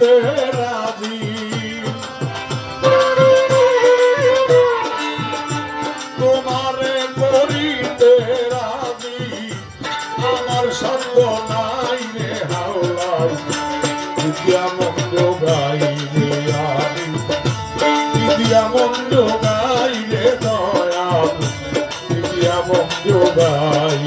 করিতে রাজি, তোমারে করিতে রাজি, আমার সঙ্গ নাই রে হাওলাই, দিয়া মন্দ গাই রে আমি, দিয়া মন্দ গাই রে দয়াল, দিয়া মন্দ গাই।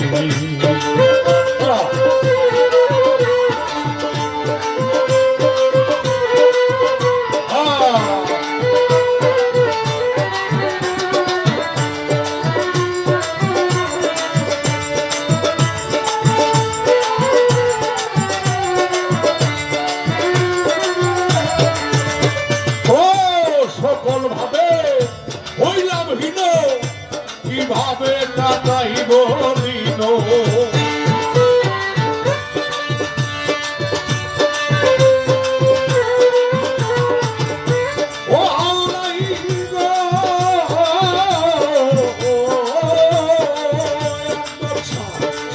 কিভাবে কাটাইব দিন, ও আল্লাহ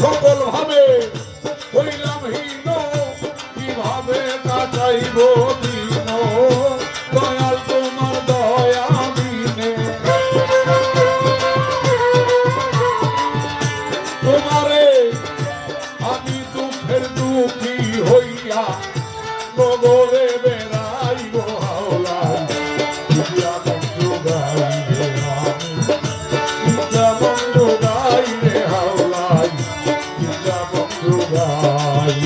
সকল ভাবে হইলাম হীন, কিভাবে কাটাইব দিন, দয়াল তোমার দয়া বিনে, তোমারে আমি দুঃখের দুঃখী হইয়া নগরে বেড়াইব হাওলাই, দিয়া বন্ধু গাই রে আমি, দিয়া বন্ধু গাই রে হাওলাই, দিয়া বন্ধু গাই।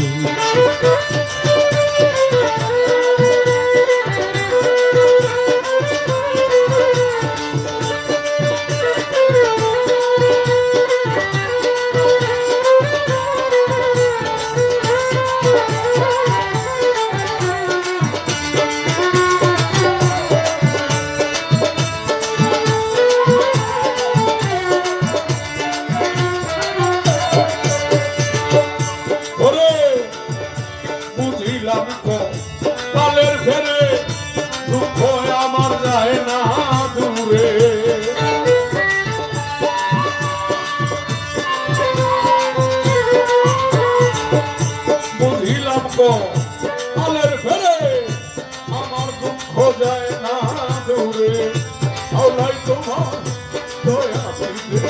কালের ফেরে দুঃখ আমার যায় না দূরে, বুঝিলাম কালের ফেরে আমার দুঃখ যায় না দূরে, আল্লাহ তোমার দয়া দিলে,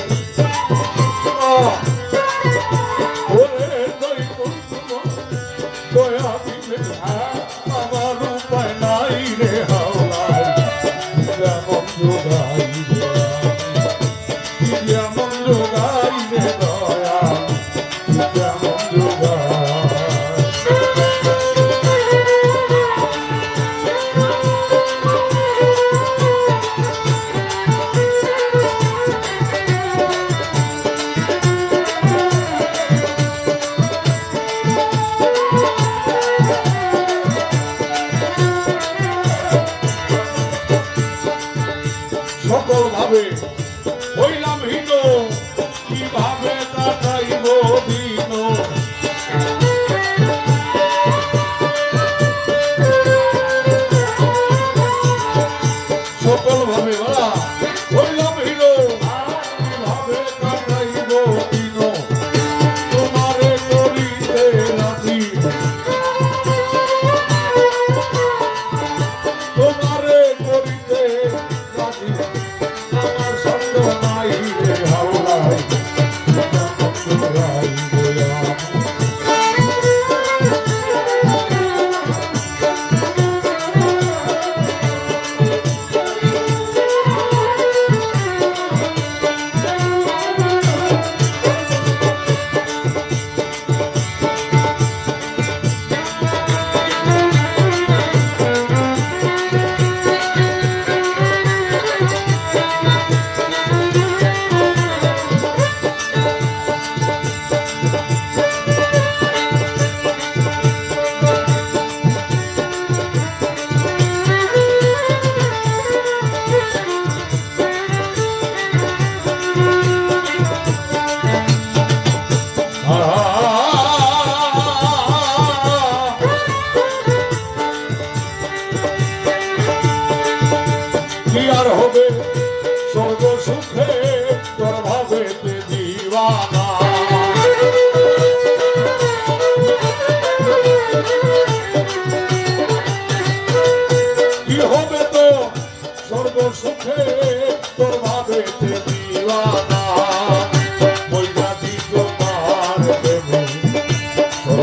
ওরে দই তোমার দয়া দিলে, আমার উপায় নাই রে হাওলাই, দিয়া বন্ধু গাই রে আমি, দিয়া বন্ধু গাই রে দয়াল, দিয়া বন্ধু গাই।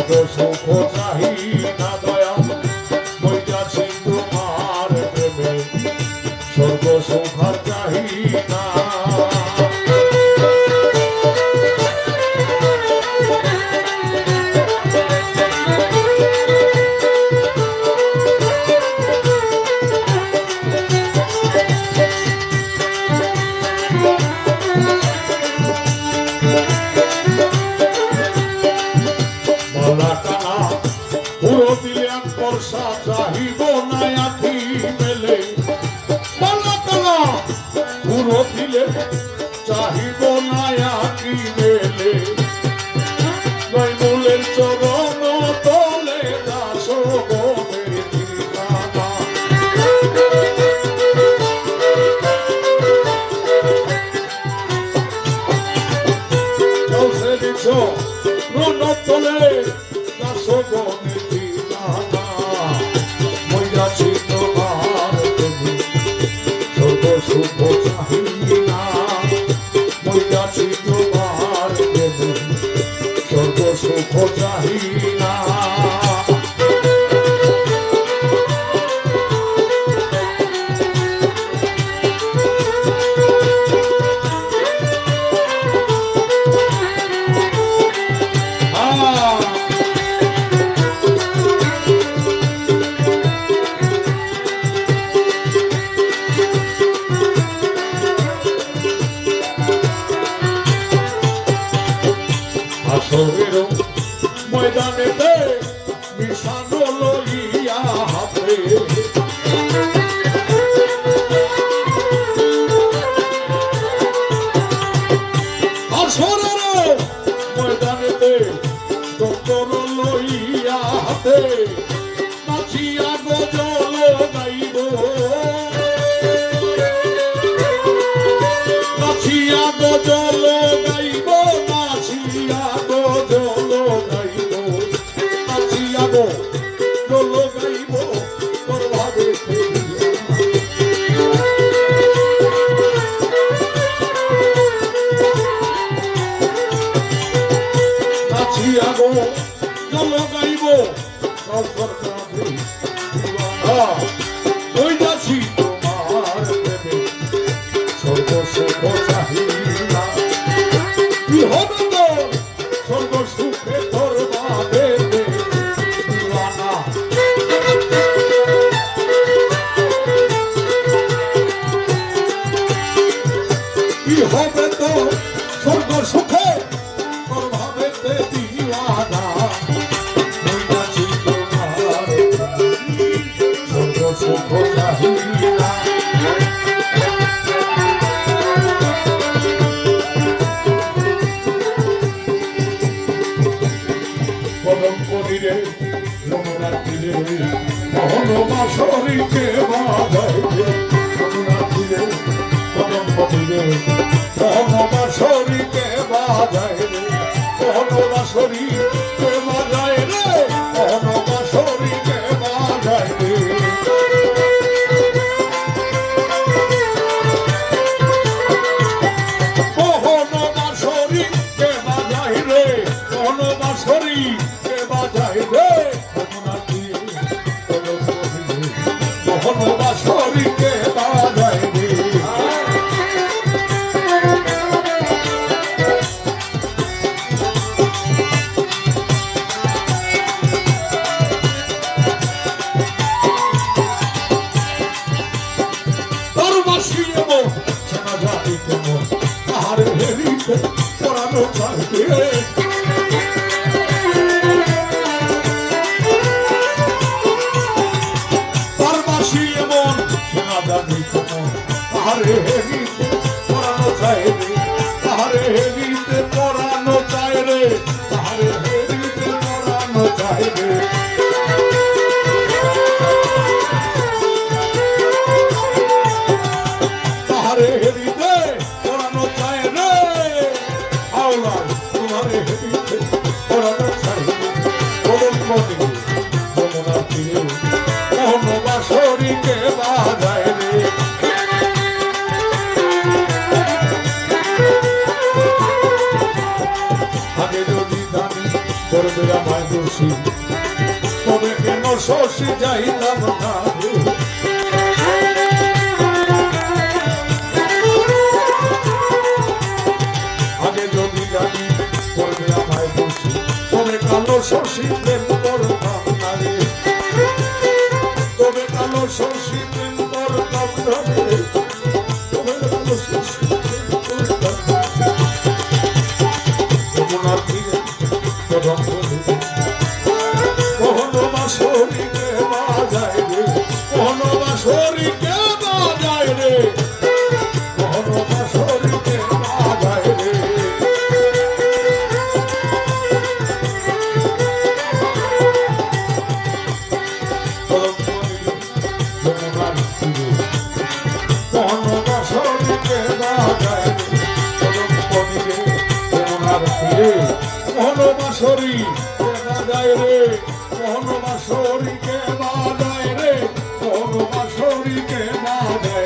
স্বর্গ সুখ চাহি না দয়া বইয়াছি তোমার প্রেমে স্বর্গ সুখ আর চাহি না পুরো দিলে এক বর্ষা চাহিব না আখি মেলে পালাকালা পুরো দিলে চাহিব না আখি মেলে নৈমূলের চরণ তলে দাস গোমের ঠিকানা চলছে দিছ রণ তলে দাস গোমের ঠিকানা মইয়াছি তোমার প্রেমে স্বর্গ সুখ চাহি না মইয়াছি তোমার প্রেমে স্বর্গ সুখ চাহি না আসরেরও ময়দানেতে মিশানো লইয়া হাতে আসরেরও ময়দানেতে ডক্টর লইয়া হাতে নাচিয়া গজল গাইব নাচিয়া গজল গাইব নাচিয়া গজল গাইব নাচিয়া গজল গাইব তোর ভাবে নাচিয়া গজল গাইব ওই যাচ্ছি তোমার প্রেমে স্বর্গ সুখ চাহি না কি হবে তোর স্বর্গ সুখে তোর ভাবে দিওয়ানা কি হবে তোর স্বর্গ সুখে তোর ভাবে দিওয়ানা মইয়াছি তোমার স্বর্গ সুখ চাহি না কলঙ্করিরে রমনাথিরে মোহন বাসরিকে বাজাইবে রমনাথিরে কলঙ্করিরে মোহন বাসরিকে বাজাইবে মোহন বাসরিকে বাজায় রে মোহন বাসরিকে বাজাইবে মোহন বাসরিকে বাজায় রে মোহন বাসরি মোহন বাসরিকে বাজাইবে তোর বাসি এমন শোনা যাবে কেমন তাহার হেরিতে পড়ানো চাইবে তাহারে হেরিতে পড়ানো চাই রে তাহারে হেরিতে পড়ানো চাই রে তাহারে হেরিতে পড়ানো চাই রে তাহারে হেরিতে পড়ানো চাই রে আওলা তোমারে হেরিতে পড়ানো চাই রে কলঙ্করিরে রমনাথিরে মোহন বাসরিকে বাজায় রে আগে যদি জানি করবে আমায় দোষী করি তবে কেন শশী যাইতাম না রে। আগে যদি জানি করবে আমায় দোষী তবে কালো শশী প্রেম করতাম না রে। তবে কালো শশী প্রেম করতাম না রে। তবে কালো শশী প্রেম করতাম না রে। যমুনার তীরে প্রথম বন্ধু কখনো বাঁশরীকে বাজায় রে। কখনো বাঁশরীকে বাজায় রে। কখনো বাঁশরীকে বাজায় রে। মোহন বাঁশরি বাজায় রে। মোহন বাঁশরি কে বাজায় রে। মোহন বাঁশরি কে বাজায়